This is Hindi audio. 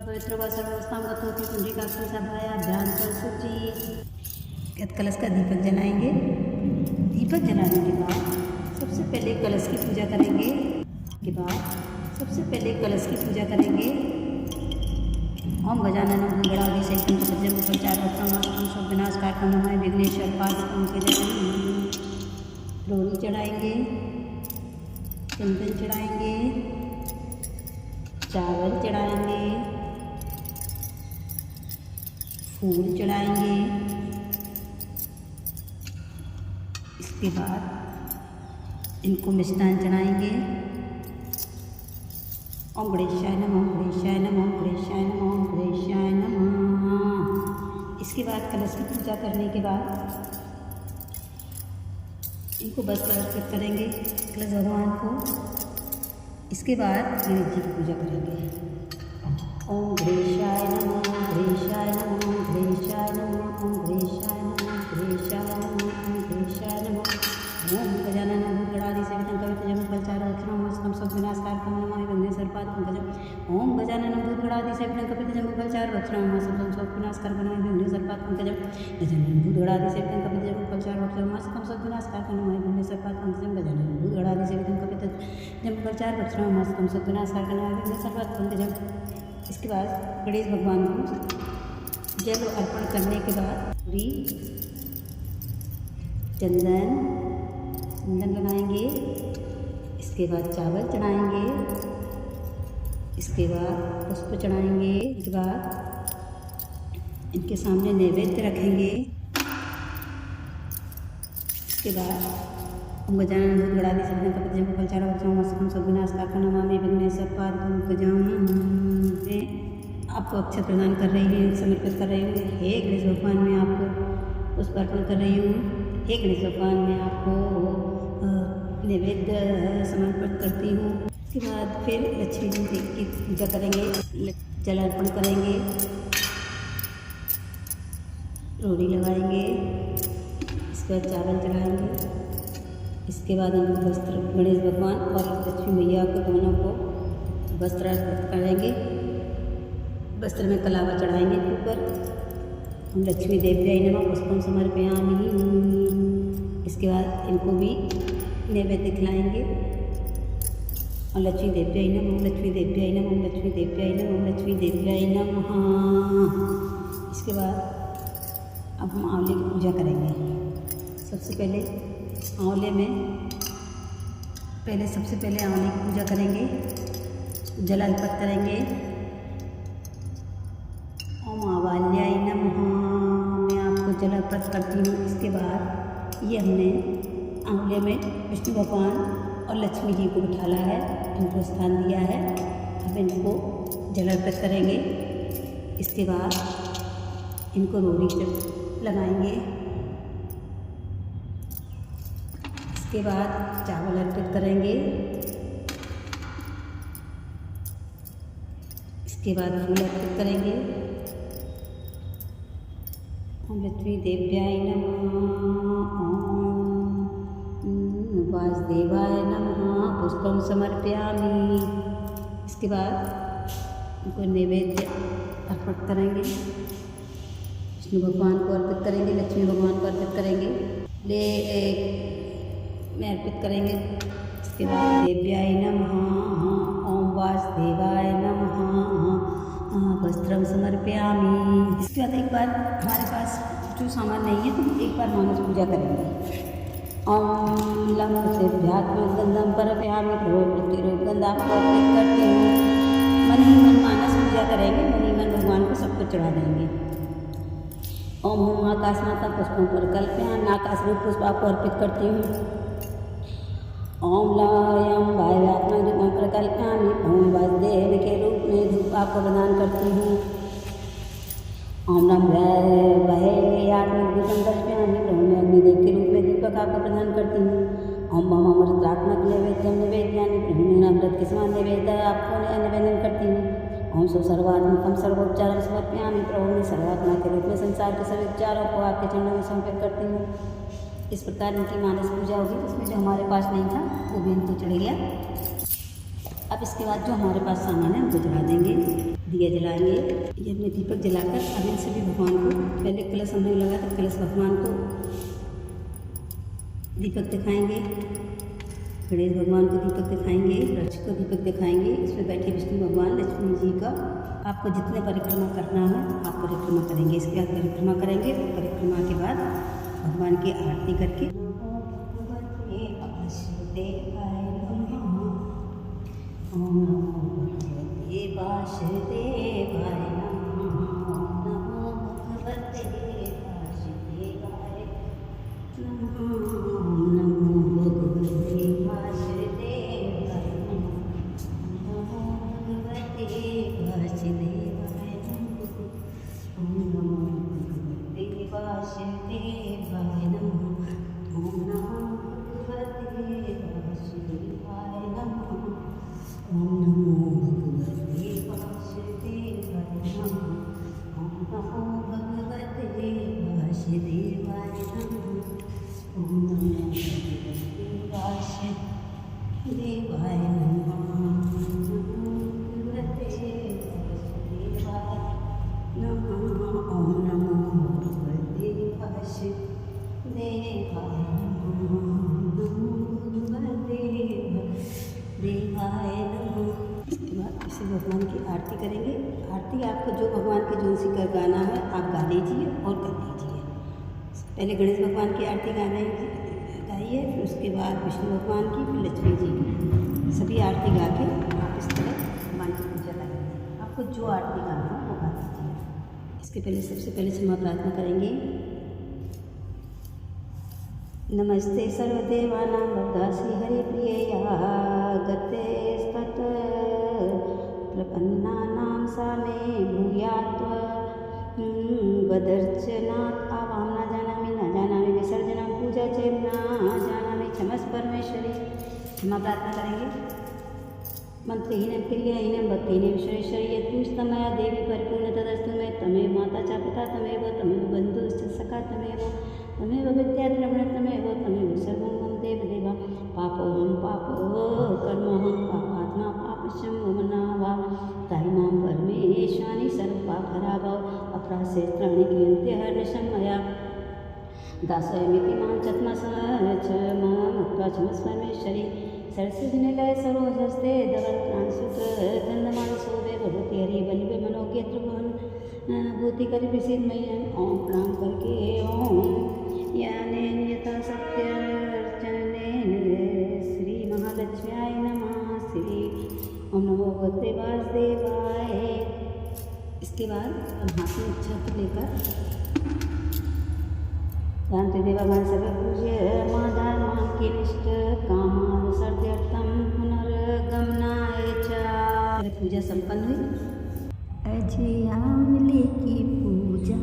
पवित्र व सर्वस्थां गतोति कुंजिकाक्षी सभाया ध्यान कर सूची। कलश का दीपक जलाएंगे। दीपक जलाने के बाद सबसे पहले कलश की पूजा करेंगे। ओम गजानन गणाधि सहितं सज्जन उपचार वक्रम शुभ विनाश कारकम नमः विघ्नेश्वर पाद उनके जय। रोली चढ़ाएंगे, चंदन चढ़ाएंगे, चावल चढ़ाएंगे, फूल चढ़ाएंगे। इसके बाद इनको मिष्ठान चढ़ाएंगे। ओम गणेशाय नमः, ओम गणेशाय नमः, ओम गणेशाय नमः, ओम गणेशाय नमः। इसके बाद कलश की पूजा करने के बाद इनको वस्त्र अर्पित करेंगे कलश भगवान को। इसके बाद गणेश जी की पूजा करेंगे। ओम गणेशाय नमः, ओम गणेशाय नमः, ओम गणेशाय नमः, ओम गणेशाय नमः, गणेशाय नमः, ओम गणेशाय नमः। ओम गजानन भूतगणाधि सेवितं कवितजं फलचारुक्षणं मस्तकं सद्विनाशकारकं नमामि विघ्नेश्वर पादपङ्कजम्। ओम गजानन भूतगणाधि सेवितं कवितजं फलचारुक्षणं मस्तकं सद्विनाशकारकं नमामि विघ्नेश्वर पादपङ्कजम्। गजानन भूतगणाधि सेवितं कवितजं फलचारुक्षणं मस्तकं सद्विनाशकारकं नमामि विघ्नेश्वर पादपङ्कजं। गजानन भूतगणाधि सेवितं कवितजं फलचारुक्षणं मस्तकं सद्विनाशकारकं नमामि विघ्नेश्वर पादपङ्कजम्। इसके बाद गणेश भगवान को जल अर्पण करने के बाद पूरी चंदन लगाएंगे। इसके बाद चावल चढ़ाएंगे। इसके बाद पुष्प चढ़ाएंगे। इसके बाद इनके सामने नैवेद्य रखेंगे। इसके बाद ओम गजानन भूतगणाधि सेवितं कवितजं फलचारुक्षणं मस्तकं सद्विनाशकारकं नमामि विघ्नेश्वर पादपङ्कजम्। आपको अक्षत प्रदान कर रही हूँ, समर्पित कर रही हूँ। हे गणेश भगवान, मैं आपको पुष्प अर्पण कर रही हूँ। हे गणेश भगवान, मैं आपको नैवेद्य समर्पित करती हूँ। इसके बाद फिर लक्ष्मी जी की पूजा करेंगे, जल अर्पण करेंगे, रोड़ी लगाएंगे। इसके बाद चावल चढ़ाएंगे। इसके बाद हम वस्त्र गणेश भगवान और लक्ष्मी मैया को दोनों को वस्त्र अर्पित करेंगे। वस्त्र में कलावा चढ़ाएंगे ऊपर। हम लक्ष्मी देव्याय नमः पुष्पं समर्पयामि। इसके बाद इनको भी नैवेद्य खिलाएंगे। और लक्ष्मी देव्याय नमः, लक्ष्मी देव्याय नमः, लक्ष्मी देव्याय नमः, लक्ष्मी देव्याय नमः। इसके बाद अब हम आंवले की पूजा करेंगे। सबसे पहले आंवले की पूजा करेंगे, जल अर्पित करेंगे। ओम आवाल्याय नमः, मैं आपको जल अर्पित करती हूँ। इसके बाद ये हमने आंवले में विष्णु भगवान और लक्ष्मी जी को बिठाला है, इनको स्थान दिया है। अब इनको जल अर्पित करेंगे। इसके बाद इनको रोड़ी लगाएंगे। इसके बाद चावल अर्पित करेंगे। इसके बाद फूल अर्पित करेंगे। ओम लक्ष्मी देव्याय नमः, ओम वासुदेवाय नमः पुष्पं समर्पयामि। इसके बाद उनको नैवेद्य अर्पित करेंगे। विष्णु भगवान को अर्पित करेंगे, लक्ष्मी भगवान को अर्पित करेंगे, में अर्पित करेंगे। इसके बाद देव्याय नमः, ओम वासुदेवाय नमः वस्त्रम समर्पयामि। इसके बाद एक बार हमारे पास जो सामान नहीं है तो एक बार मानस पूजा करेंगे। ओम लम सिद्ध्यात्मक गंधम परपयामि प्रतिरूप आपको अर्पित करती हूँ। मन ही मन मानस पूजा करेंगे, मन ही मन भगवान को सब कुछ चढ़ा देंगे। ओम हम आकाश माता पुष्पों पर कल्पयामि, आकाश रूप पुष्प आपको अर्पित करती हूँ। ओम लायम वायुआत्मक धूप पर कल्पयामि, ओम वासुदेव के रूप में धूप आपको प्रदान करती हूँ। ओम नम वह आत्मक दीपम कल्पयामि, ओम अग्निदेव के रूप में दीपक आपको प्रदान करती हूँ। ओम मम अमृतात्मक नैवेद्यम निवेदयामि, ब्रह्मण अमृत के समान नैवेद्य आपको निवेदन करती हूँ। ओम सो सर्वात्मकम सर्वोपचारम समर्पयामि, प्रभु मैं सर्वात्मा के रूप में संसार के सभी उपचारों को आपके चरणों में समर्पित करती हूँ। इस प्रकार इनकी मानस पूजा होगी, जिसमें जो हमारे पास नहीं था वो भी इनको चढ़ गया। अब इसके बाद जो हमारे पास सामान है उनको जला देंगे, दिया जलाएंगे। ये हमने दीपक जलाकर अभी से भी भगवान को, पहले कलश हमने लगा था, कलश भगवान को दीपक दिखाएंगे, गणेश भगवान को दीपक दिखाएंगे, वृक्ष को दीपक दिखाएंगे, इसमें बैठे विष्णु भगवान, लक्ष्मी जी का। आपको जितने परिक्रमा करना है आप परिक्रमा करेंगे। इसके बाद परिक्रमा करेंगे, परिक्रमा के बाद भगवान की आरती करके ओम नमो भगवते वासुदेवाय नमः। ओम नमो भगवते वासुदेवाय नमः। ओम नमो भगवते वासुदेवाय नमः। ओम नमो भगवते वासुदेवाय नमः। ओम नमो भगवते वासुदेवाय नमः। ओम नमो भगवते वासुदेवाय नमः। ओम नमो भगवते वासुदेवाय नमः। ओम नमो भगवते वासुदेवाय नमः। ओम नमो भगवते वासुदेवाय नमः। ओम नमो भगवते वासुदेवाय देवाय नमः। इसके बाद इसे भगवान की आरती करेंगे। आरती आपको जो भगवान के जो सी कर गाना है आप गा लीजिए और कर लीजिए। पहले गणेश भगवान की आरती गाइए, फिर उसके बाद विष्णु भगवान की, फिर लक्ष्मी जी की। सभी आरती गा के आप इस तरह भगवान की पूजा करेंगे। आपको जो आरती गाना हो वो गा लीजिए। इसके पहले सबसे पहले क्षमा प्रार्थना करेंगे। नमस्ते सर्वदेवानां भवदासी हरिप्रियया गते स्तत् प्रपन्नानां सामे भूयात् वदर्चनात् आवां न जानामि विसर्जनं पूजा च न जानामि। क्षमस्व परमेश्वरी। क्षमा प्रार्थना करेंगे। मंत्रहीनं क्रियाहीनं भक्तिहीनं विश्वेश्वरी यत्पूजितं मया देवी परिपूर्ण तदस्तु मे। तमेव माता च पिता तमेव बन्धुश्च सखा तमेव विद्याद्रविणं तमेव सर्वं मम देवदेवा। पापोऽहं पापकर्मोऽहं पापात्मा पापशम्भुमना वा। ताहि मां परमेशानि सर्वपापहरा भव। अपराधक्षेत्राणि क्रियन्त्यहर्निशं मया दासोऽयमिति मां चत्मसमक्त्वा क्षमस्व परमेश्वरी। सरस्वतीनिलय सरोजस्ते धवलप्रांशुक गन्धमानसोऽवे भगवती हरिबलिवे मनोज्ञत्रिभुवन भूतिकरि विसीदमय्यं। ओम प्रणाम करके ओम यानेन यथा सत्यार्चनेन श्री महालक्ष्म्याय नमः। श्री ओम नमो भगवते वासुदेवाय। इसके बाद हम हाथ में छत्र लेकर जानते देवागण सर्व पूज्य माधर्मां के निष्ठ कामान सर्द्यर्थम पुनर्गमनाय च। पूजा संपन्न हुई। अजय आंवले की पूजा